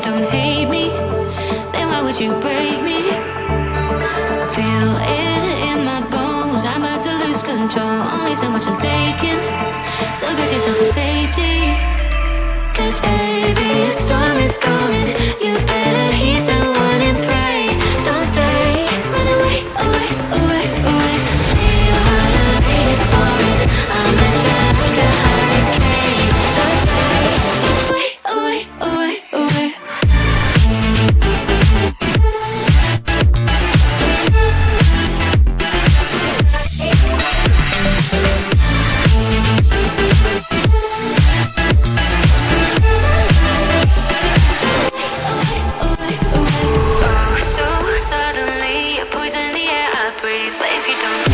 don't hate me, then why would you break me? Feel it in my bones, I'm about to lose control. Only so much I'm taking, so get yourself to safety. 'Cause baby, a storm is coming. You better heed the one and pray. Don't stay, run away, away, away, away. Feel how the rain is pouring. I'm at you like a hurricane. Don't stay, away, away, away, away. Oh, so suddenly, you're poison the air I breathe. But if you don't